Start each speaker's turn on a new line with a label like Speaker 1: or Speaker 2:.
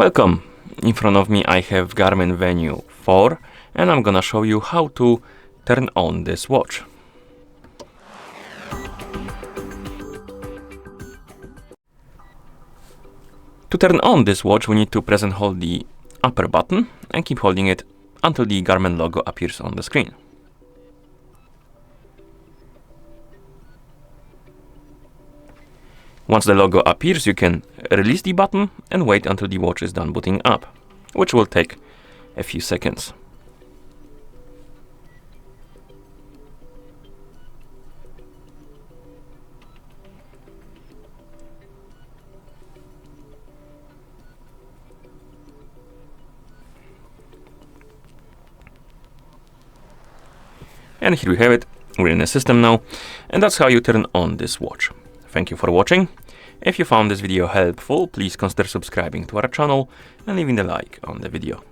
Speaker 1: Welcome! In front of me I have Garmin Venu 4 and I'm gonna show you how to turn on this watch. To turn on this watch we need to press and hold the upper button and keep holding it until the Garmin logo appears on the screen. Once the logo appears, you can release the button and wait until the watch is done booting up, which will take a few seconds. And here we have it, we're in the system now, and that's how you turn on this watch. Thank you for watching. If you found this video helpful, please consider subscribing to our channel and leaving a like on the video.